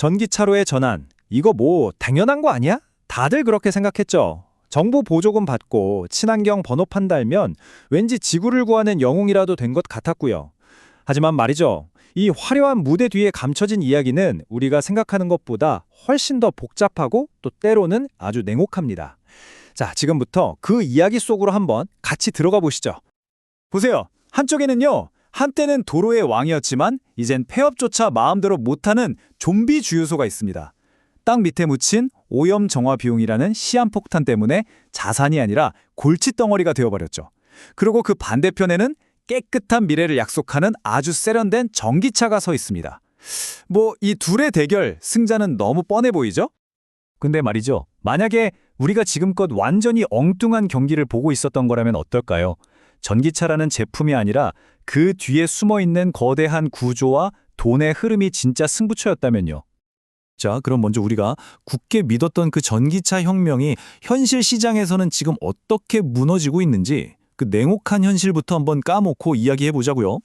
전기차로의 전환, 이거 뭐 당연한 거 아니야? 다들 그렇게 생각했죠. 정부 보조금 받고 친환경 번호판 달면 왠지 지구를 구하는 영웅이라도 된 것 같았고요. 하지만 말이죠. 이 화려한 무대 뒤에 감춰진 이야기는 우리가 생각하는 것보다 훨씬 더 복잡하고 또 때로는 아주 냉혹합니다. 자, 지금부터 그 이야기 속으로 한번 같이 들어가 보시죠. 보세요. 한쪽에는요. 한때는 도로의 왕이었지만 이젠 폐업조차 마음대로 못하는 좀비 주유소가 있습니다. 땅 밑에 묻힌 오염 정화 비용이라는 시한폭탄 때문에 자산이 아니라 골칫덩어리가 되어버렸죠. 그리고 그 반대편에는 깨끗한 미래를 약속하는 아주 세련된 전기차가 서 있습니다. 뭐 이 둘의 대결, 승자는 너무 뻔해 보이죠? 근데 말이죠. 만약에 우리가 지금껏 완전히 엉뚱한 경기를 보고 있었던 거라면 어떨까요? 전기차라는 제품이 아니라 그 뒤에 숨어있는 거대한 구조와 돈의 흐름이 진짜 승부처였다면요. 자, 그럼 먼저 우리가 굳게 믿었던 그 전기차 혁명이 현실 시장에서는 지금 어떻게 무너지고 있는지 그 냉혹한 현실부터 한번 까놓고 이야기해보자고요.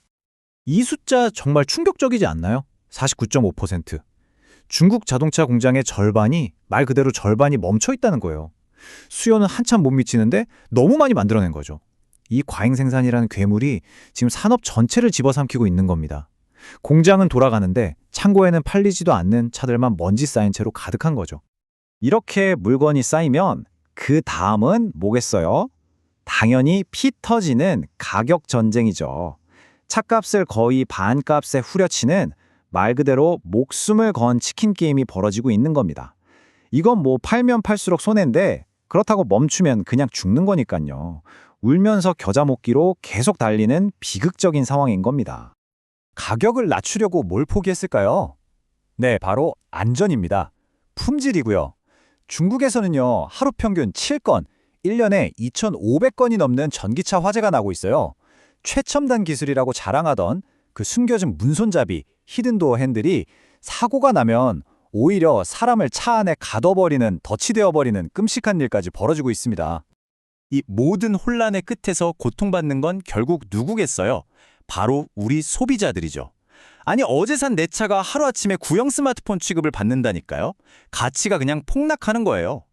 이 숫자 정말 충격적이지 않나요? 49.5%. 중국 자동차 공장의 절반이, 말 그대로 절반이 멈춰 있다는 거예요. 수요는 한참 못 미치는데 너무 많이 만들어낸 거죠. 이 과잉 생산이라는 괴물이 지금 산업 전체를 집어삼키고 있는 겁니다. 공장은 돌아가는데 창고에는 팔리지도 않는 차들만 먼지 쌓인 채로 가득한 거죠. 이렇게 물건이 쌓이면 그 다음은 뭐겠어요? 당연히 피 터지는 가격 전쟁이죠. 차값을 거의 반값에 후려치는 말 그대로 목숨을 건 치킨 게임이 벌어지고 있는 겁니다. 이건 뭐 팔면 팔수록 손해인데 그렇다고 멈추면 그냥 죽는 거니까요. 울면서 겨자 먹기로 계속 달리는 비극적인 상황인 겁니다. 가격을 낮추려고 뭘 포기했을까요? 네, 바로 안전입니다. 품질이고요. 중국에서는요, 하루 평균 7건, 1년에 2,500건이 넘는 전기차 화재가 나고 있어요. 최첨단 기술이라고 자랑하던 그 숨겨진 문손잡이, 히든도어 핸들이 사고가 나면 오히려 사람을 차 안에 가둬버리는, 덫이되어버리는 끔찍한 일까지 벌어지고 있습니다. 이 모든 혼란의 끝에서 고통받는 건 결국 누구겠어요? 바로 우리 소비자들이죠. 아니, 어제 산 내 차가 하루아침에 구형 스마트폰 취급을 받는다니까요? 가치가 그냥 폭락하는 거예요.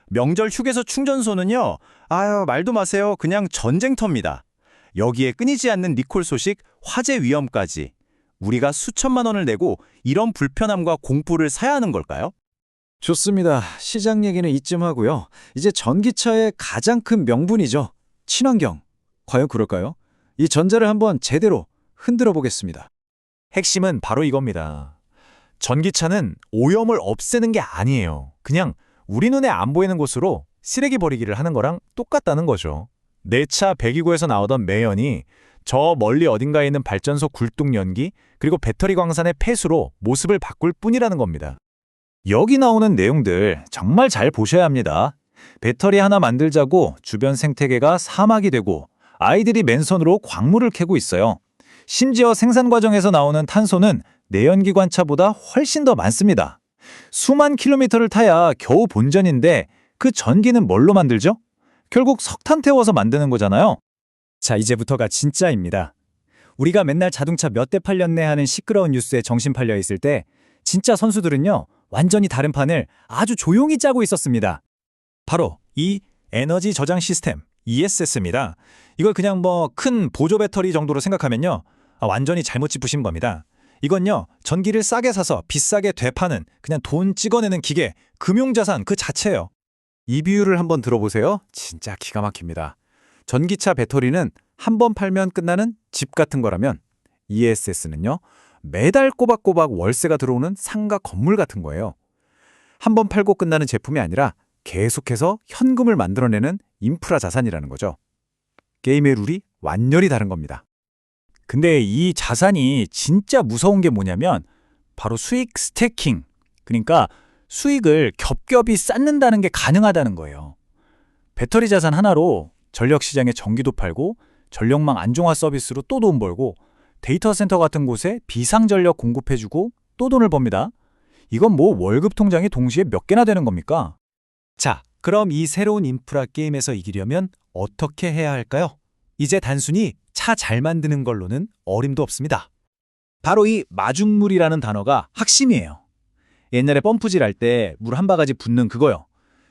명절 휴게소 충전소는요, 아유, 말도 마세요. 그냥 전쟁터입니다. 여기에 끊이지 않는 리콜 소식, 화재 위험까지. 우리가 수천만 원을 내고 이런 불편함과 공포를 사야 하는 걸까요? 좋습니다. 시장 얘기는 이쯤 하고요. 이제 전기차의 가장 큰 명분이죠. 친환경. 과연 그럴까요? 이 전제를 한번 제대로 흔들어 보겠습니다. 핵심은 바로 이겁니다. 전기차는 오염을 없애는 게 아니에요. 그냥 우리 눈에 안 보이는 곳으로 쓰레기 버리기를 하는 거랑 똑같다는 거죠. 내 차 배기구에서 나오던 매연이 저 멀리 어딘가에 있는 발전소 굴뚝 연기 그리고 배터리 광산의 폐수로 모습을 바꿀 뿐이라는 겁니다. 여기 나오는 내용들 정말 잘 보셔야 합니다. 배터리 하나 만들자고 주변 생태계가 사막이 되고 아이들이 맨손으로 광물을 캐고 있어요. 심지어 생산 과정에서 나오는 탄소는 내연기관차보다 훨씬 더 많습니다. 수만 킬로미터를 타야 겨우 본전인데 그 전기는 뭘로 만들죠? 결국 석탄 태워서 만드는 거잖아요. 자, 이제부터가 진짜입니다. 우리가 맨날 자동차 몇 대 팔렸네 하는 시끄러운 뉴스에 정신 팔려 있을 때 진짜 선수들은요, 완전히 다른 판을 아주 조용히 짜고 있었습니다. 바로 이 에너지 저장 시스템, ESS입니다. 이걸 그냥 뭐 큰 보조 배터리 정도로 생각하면요, 완전히 잘못 짚으신 겁니다. 이건요, 전기를 싸게 사서 비싸게 되파는 그냥 돈 찍어내는 기계, 금융자산 그 자체예요. 이 비유를 한번 들어보세요. 진짜 기가 막힙니다. 전기차 배터리는 한 번 팔면 끝나는 집 같은 거라면 ESS는요, 매달 꼬박꼬박 월세가 들어오는 상가 건물 같은 거예요. 한 번 팔고 끝나는 제품이 아니라 계속해서 현금을 만들어내는 인프라 자산이라는 거죠. 게임의 룰이 완전히 다른 겁니다. 근데 이 자산이 진짜 무서운 게 뭐냐면 바로 수익 스태킹, 그러니까 수익을 겹겹이 쌓는다는 게 가능하다는 거예요. 배터리 자산 하나로 전력 시장에 전기도 팔고 전력망 안정화 서비스로 또 돈 벌고 데이터 센터 같은 곳에 비상전력 공급해주고 또 돈을 법니다. 이건 뭐 월급 통장이 동시에 몇 개나 되는 겁니까? 자, 그럼 이 새로운 인프라 게임에서 이기려면 어떻게 해야 할까요? 이제 단순히 차 잘 만드는 걸로는 어림도 없습니다. 바로 이 마중물이라는 단어가 핵심이에요. 옛날에 펌프질 할 때 물 한 바가지 붓는 그거요.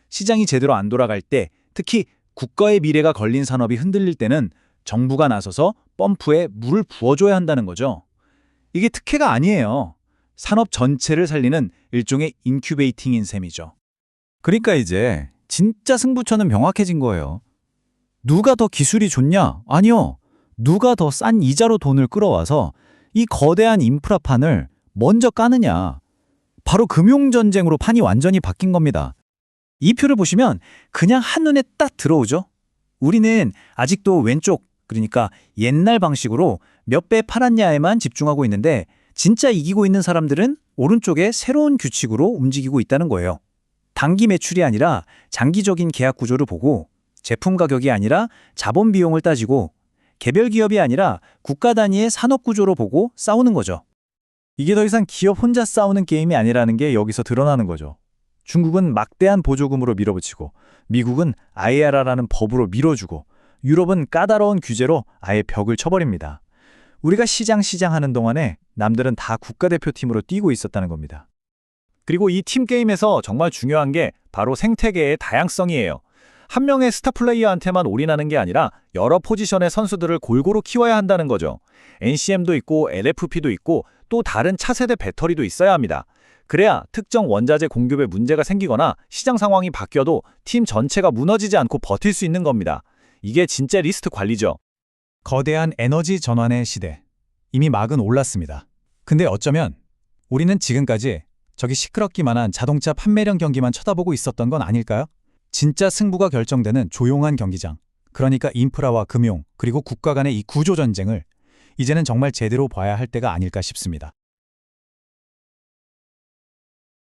시장이 제대로 안 돌아갈 때, 특히 국가의 미래가 걸린 산업이 흔들릴 때는 정부가 나서서 펌프에 물을 부어줘야 한다는 거죠. 이게 특혜가 아니에요. 산업 전체를 살리는 일종의 인큐베이팅인 셈이죠. 그러니까 이제 진짜 승부처는 명확해진 거예요. 누가 더 기술이 좋냐? 아니요. 누가 더 싼 이자로 돈을 끌어와서 이 거대한 인프라판을 먼저 까느냐. 바로 금융전쟁으로 판이 완전히 바뀐 겁니다. 이 표를 보시면 그냥 한눈에 딱 들어오죠. 우리는 아직도 왼쪽, 그러니까 옛날 방식으로 몇 배 팔았냐에만 집중하고 있는데 진짜 이기고 있는 사람들은 오른쪽에 새로운 규칙으로 움직이고 있다는 거예요. 단기 매출이 아니라 장기적인 계약 구조를 보고 제품 가격이 아니라 자본 비용을 따지고 개별 기업이 아니라 국가 단위의 산업 구조로 보고 싸우는 거죠. 이게 더 이상 기업 혼자 싸우는 게임이 아니라는 게 여기서 드러나는 거죠. 중국은 막대한 보조금으로 밀어붙이고 미국은 IRA라는 법으로 밀어주고 유럽은 까다로운 규제로 아예 벽을 쳐버립니다. 우리가 시장 하는 동안에 남들은 다 국가대표팀으로 뛰고 있었다는 겁니다. 그리고 이 팀 게임에서 정말 중요한 게 바로 생태계의 다양성이에요. 한 명의 스타 플레이어한테만 올인하는 게 아니라 여러 포지션의 선수들을 골고루 키워야 한다는 거죠. NCM도 있고 LFP도 있고 또 다른 차세대 배터리도 있어야 합니다. 그래야 특정 원자재 공급에 문제가 생기거나 시장 상황이 바뀌어도 팀 전체가 무너지지 않고 버틸 수 있는 겁니다. 이게 진짜 리스트 관리죠. 거대한 에너지 전환의 시대. 이미 막은 올랐습니다. 근데 어쩌면 우리는 지금까지 저기 시끄럽기만 한 자동차 판매량 경기만 쳐다보고 있었던 건 아닐까요? 진짜 승부가 결정되는 조용한 경기장. 그러니까 인프라와 금융, 그리고 국가 간의 이 구조 전쟁을 이제는 정말 제대로 봐야 할 때가 아닐까 싶습니다.